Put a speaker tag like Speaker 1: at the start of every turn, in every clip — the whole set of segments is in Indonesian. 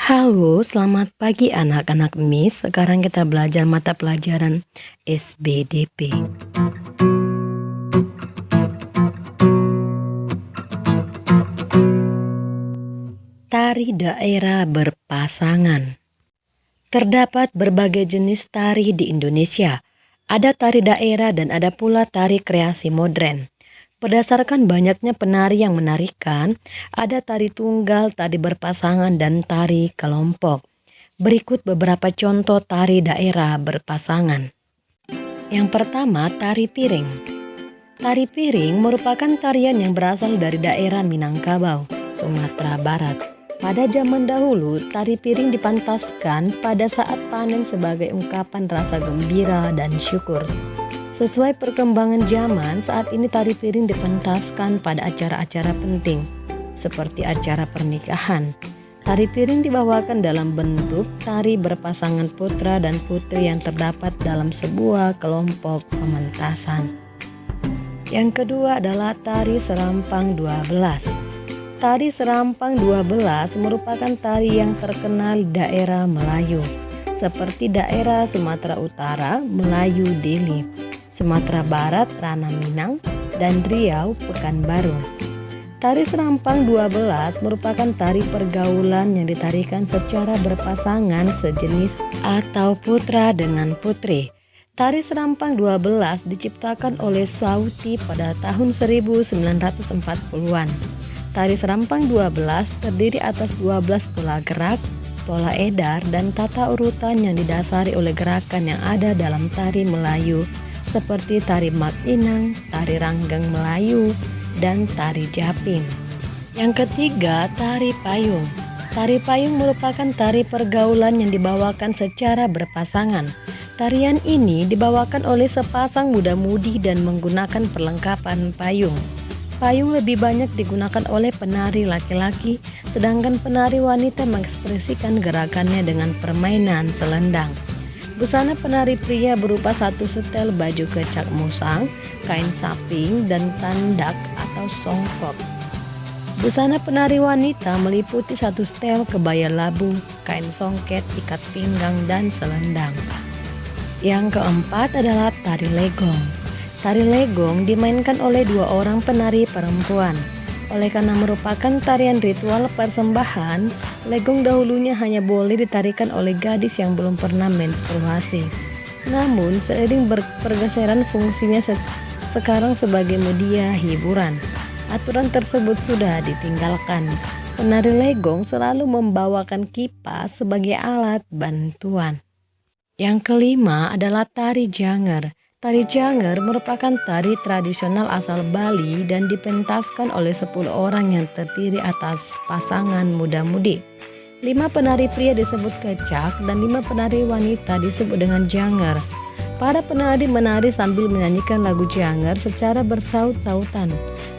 Speaker 1: Halo, selamat pagi anak-anak Miss. Sekarang kita belajar mata pelajaran SBDP. Tari daerah berpasangan. Terdapat berbagai jenis tari di Indonesia. Ada tari daerah dan ada pula tari kreasi modern. Berdasarkan banyaknya penari yang menarikan, ada tari tunggal, tari berpasangan, dan tari kelompok. Berikut beberapa contoh tari daerah berpasangan. Yang pertama, tari piring. Tari piring merupakan tarian yang berasal dari daerah Minangkabau, Sumatera Barat. Pada zaman dahulu, tari piring dipantaskan pada saat panen sebagai ungkapan rasa gembira dan syukur. Sesuai perkembangan zaman, saat ini tari piring dipentaskan pada acara-acara penting, seperti acara pernikahan. Tari piring dibawakan dalam bentuk tari berpasangan putra dan putri yang terdapat dalam sebuah kelompok pementasan. Yang kedua adalah tari serampang 12. Tari serampang 12 merupakan tari yang terkenal di daerah Melayu, seperti daerah Sumatera Utara, Melayu Deli, Sumatera Barat, Ranah Minang, dan Riau, Pekanbaru. Tari serampang 12 merupakan tari pergaulan yang ditarikan secara berpasangan sejenis atau putra dengan putri. Tari serampang 12 diciptakan oleh Sauti pada tahun 1940-an. Tari serampang 12 terdiri atas 12 pola gerak, pola edar, dan tata urutan yang didasari oleh gerakan yang ada dalam tari Melayu, seperti tari Mak Inang, tari Ranggang Melayu, dan tari Japing. Yang ketiga, tari payung. Tari payung merupakan tari pergaulan yang dibawakan secara berpasangan. Tarian ini dibawakan oleh sepasang muda-mudi dan menggunakan perlengkapan payung. Payung lebih banyak digunakan oleh penari laki-laki, sedangkan penari wanita mengekspresikan gerakannya dengan permainan selendang. Busana penari pria berupa satu setel baju kecak musang, kain saping, dan tandak atau songkok. Busana penari wanita meliputi satu setel kebaya labu, kain songket, ikat pinggang, dan selendang. Yang keempat adalah tari legong. Tari legong dimainkan oleh dua orang penari perempuan. Oleh karena merupakan tarian ritual persembahan, legong dahulunya hanya boleh ditarikan oleh gadis yang belum pernah menstruasi. Namun, seiring pergeseran fungsinya sekarang sebagai media hiburan, aturan tersebut sudah ditinggalkan. Penari legong selalu membawakan kipas sebagai alat bantuan. Yang kelima adalah tari janger. Tari janger merupakan tari tradisional asal Bali dan dipentaskan oleh 10 orang yang terdiri atas pasangan muda-mudi. 5 penari pria disebut kecak dan 5 penari wanita disebut dengan janger. Para penari menari sambil menyanyikan lagu janger secara bersaut-sautan.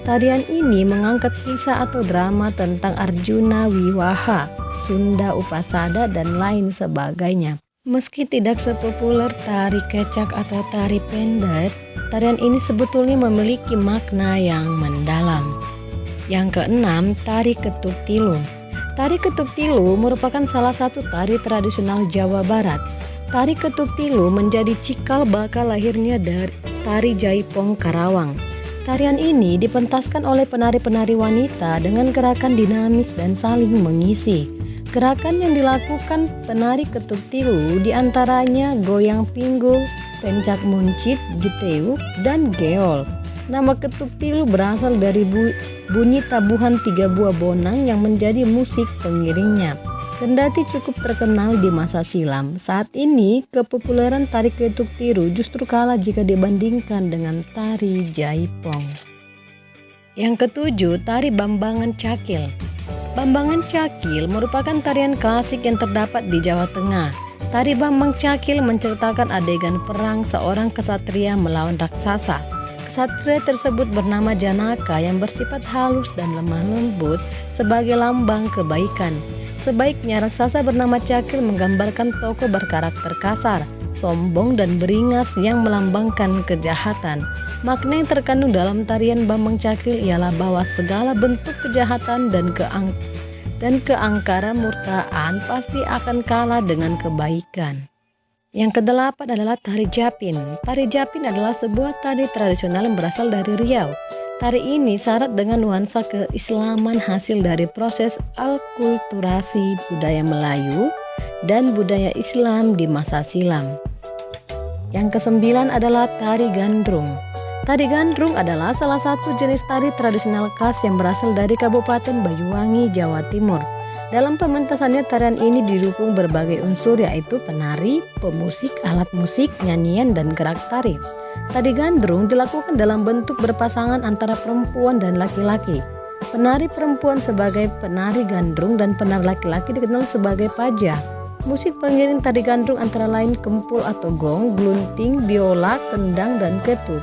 Speaker 1: Tarian ini mengangkat kisah atau drama tentang Arjuna Wiwaha, Sunda Upasada, dan lain sebagainya. Meski tidak sepopuler tari kecak atau tari pendek, tarian ini sebetulnya memiliki makna yang mendalam. Yang keenam, tari ketuk tilu. Tari ketuk tilu merupakan salah satu tari tradisional Jawa Barat. Tari ketuk tilu menjadi cikal bakal lahirnya dari tari Jaipong Karawang. Tarian ini dipentaskan oleh penari-penari wanita dengan gerakan dinamis dan saling mengisi. Gerakan yang dilakukan penari ketuk tilu diantaranya goyang pinggul, pencak muncit, giteuk, dan geol. Nama ketuk tilu berasal dari bunyi tabuhan 3 buah bonang yang menjadi musik pengiringnya. Kendati cukup terkenal di masa silam, saat ini kepopuleran tari ketuk tilu justru kalah jika dibandingkan dengan tari Jaipong. Yang ketujuh, tari Bambangan Cakil. Bambangan Cakil merupakan tarian klasik yang terdapat di Jawa Tengah. Tari Bambang Cakil menceritakan adegan perang seorang kesatria melawan raksasa. Kesatria tersebut bernama Janaka yang bersifat halus dan lemah lembut sebagai lambang kebaikan. Sebaiknya raksasa bernama Cakil menggambarkan tokoh berkarakter kasar, sombong, dan beringas yang melambangkan kejahatan. Makna yang terkandung dalam tarian Bambang Cakil ialah bahwa segala bentuk kejahatan dan dan keangkara murkaan pasti akan kalah dengan kebaikan. Yang kedelapan adalah tari Japin. Tari Japin adalah sebuah tari tradisional yang berasal dari Riau. Tari ini syarat dengan nuansa keislaman hasil dari proses alkulturasi budaya Melayu dan budaya Islam di masa silam. Yang kesembilan adalah tari gandrung. Tari gandrung adalah salah satu jenis tari tradisional khas yang berasal dari Kabupaten Banyuwangi, Jawa Timur. Dalam pementasannya, tarian ini didukung berbagai unsur yaitu penari, pemusik, alat musik, nyanyian, dan gerak tari. Tari gandrung dilakukan dalam bentuk berpasangan antara perempuan dan laki-laki. Penari perempuan sebagai penari gandrung dan penari laki-laki dikenal sebagai paja. Musik pengiring tari gandrung antara lain kempul atau gong, glunting, biola, kendang, dan ketuk.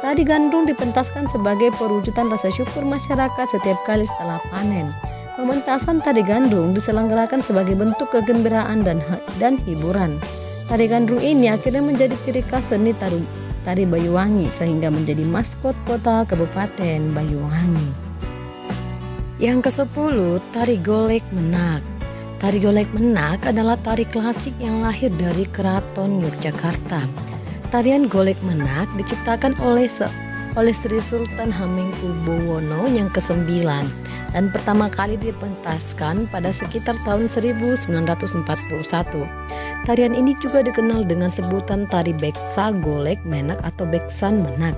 Speaker 1: Tari gandrung dipentaskan sebagai perwujudan rasa syukur masyarakat setiap kali setelah panen. Pementasan tari gandrung diselenggarakan sebagai bentuk kegembiraan dan hiburan. Tari gandrung ini akhirnya menjadi ciri khas seni tari Banyuwangi sehingga menjadi maskot kota Kabupaten Banyuwangi. Yang ke-10, tari golek menak. Tari golek menak adalah tari klasik yang lahir dari Keraton Yogyakarta. Tarian golek menak diciptakan oleh Sri Sultan Hamengkubuwono yang ke-9 dan pertama kali dipentaskan pada sekitar tahun 1941. Tarian ini juga dikenal dengan sebutan tari beksa golek menak atau beksan menak.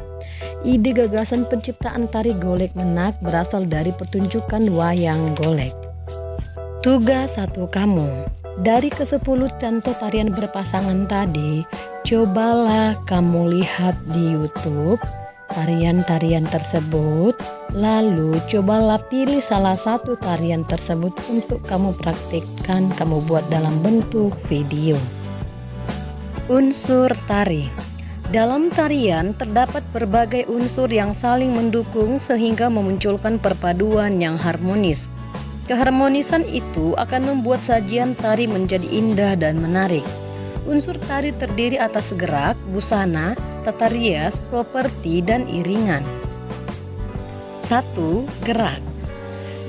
Speaker 1: Ide gagasan penciptaan tari golek menak berasal dari pertunjukan wayang golek. Tugas satu kamu. Dari ke-10 contoh tarian berpasangan tadi, cobalah kamu lihat di YouTube tarian-tarian tersebut, lalu cobalah pilih salah satu tarian tersebut untuk kamu praktikkan, kamu buat dalam bentuk video. Unsur tari. Dalam tarian terdapat berbagai unsur yang saling mendukung sehingga memunculkan perpaduan yang harmonis. Keharmonisan itu akan membuat sajian tari menjadi indah dan menarik. Unsur tari terdiri atas gerak, busana, tata rias, properti, dan iringan. 1. Gerak.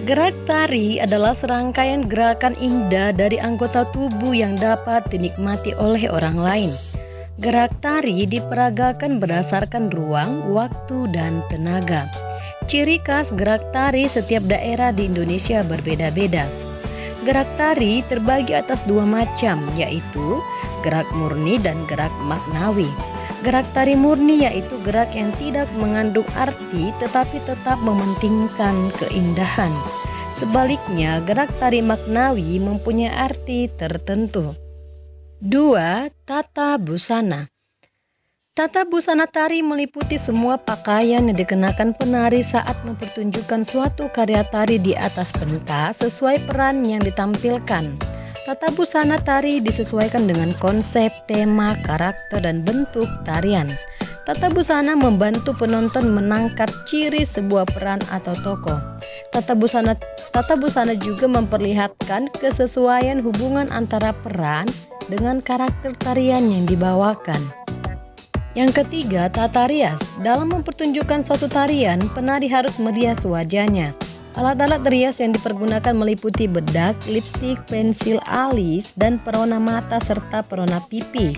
Speaker 1: Gerak tari adalah serangkaian gerakan indah dari anggota tubuh yang dapat dinikmati oleh orang lain. Gerak tari diperagakan berdasarkan ruang, waktu, dan tenaga. Ciri khas gerak tari setiap daerah di Indonesia berbeda-beda. Gerak tari terbagi atas dua macam, yaitu gerak murni dan gerak maknawi. Gerak tari murni yaitu gerak yang tidak mengandung arti tetapi tetap mementingkan keindahan. Sebaliknya, gerak tari maknawi mempunyai arti tertentu. 2. Tata busana. Tata busana tari meliputi semua pakaian yang dikenakan penari saat mempertunjukkan suatu karya tari di atas pentas sesuai peran yang ditampilkan. Tata busana tari disesuaikan dengan konsep, tema, karakter, dan bentuk tarian. Tata busana membantu penonton menangkap ciri sebuah peran atau tokoh. Tata busana juga memperlihatkan kesesuaian hubungan antara peran dengan karakter tarian yang dibawakan. Yang ketiga, tata rias. Dalam mempertunjukkan suatu tarian, penari harus merias wajahnya. Alat-alat rias yang dipergunakan meliputi bedak, lipstik, pensil alis, dan perona mata serta perona pipi.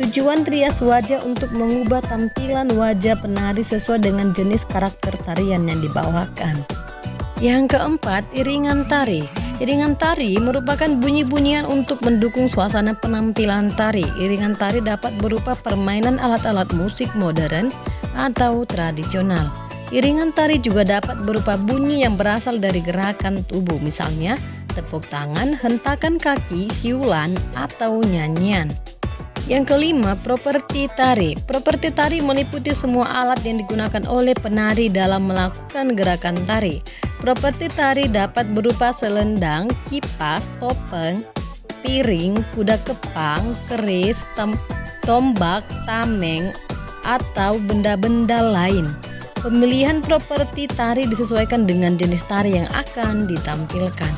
Speaker 1: Tujuan rias wajah untuk mengubah tampilan wajah penari sesuai dengan jenis karakter tarian yang dibawakan. Yang keempat, iringan tari. Iringan tari merupakan bunyi-bunyian untuk mendukung suasana penampilan tari. Iringan tari dapat berupa permainan alat-alat musik modern atau tradisional. Iringan tari juga dapat berupa bunyi yang berasal dari gerakan tubuh, misalnya tepuk tangan, hentakan kaki, siulan, atau nyanyian. Yang kelima, properti tari. Properti tari meliputi semua alat yang digunakan oleh penari dalam melakukan gerakan tari. Properti tari dapat berupa selendang, kipas, topeng, piring, kuda kepang, keris, tombak, tameng, atau benda-benda lain. Pemilihan properti tari disesuaikan dengan jenis tari yang akan ditampilkan.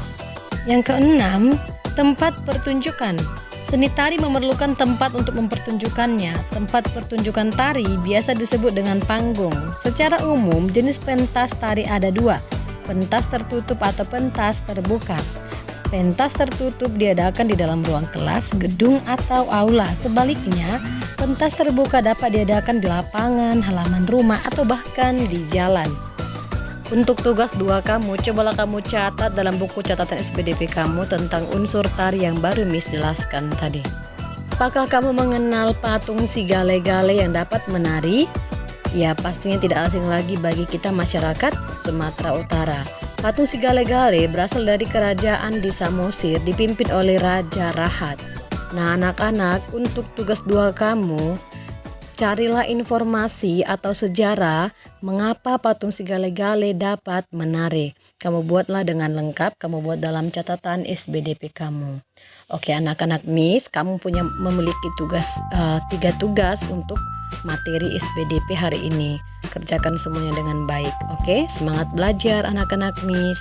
Speaker 1: Yang keenam, tempat pertunjukan. Seni tari memerlukan tempat untuk mempertunjukkannya. Tempat pertunjukan tari biasa disebut dengan panggung. Secara umum, jenis pentas tari ada dua, pentas tertutup atau pentas terbuka. Pentas tertutup diadakan di dalam ruang kelas, gedung, atau aula. Sebaliknya, pentas terbuka dapat diadakan di lapangan, halaman rumah, atau bahkan di jalan. Untuk tugas 2 kamu, cobalah kamu catat dalam buku catatan SPDP kamu tentang unsur tari yang baru Miss jelaskan tadi. Apakah kamu mengenal patung si gale-gale yang dapat menari? Ya, pastinya tidak asing lagi bagi kita masyarakat Sumatera Utara. Patung si gale-gale berasal dari kerajaan di Samosir dipimpin oleh Raja Rahat. Nah, anak-anak, untuk tugas 2 kamu, carilah informasi atau sejarah mengapa patung si gale-gale dapat menari. Kamu buatlah dengan lengkap, kamu buat dalam catatan SBDP kamu. Oke anak-anak Miss, kamu memiliki tugas 3 tugas untuk materi SPDP hari ini. Kerjakan semuanya dengan baik. Oke, semangat belajar anak-anak Miss.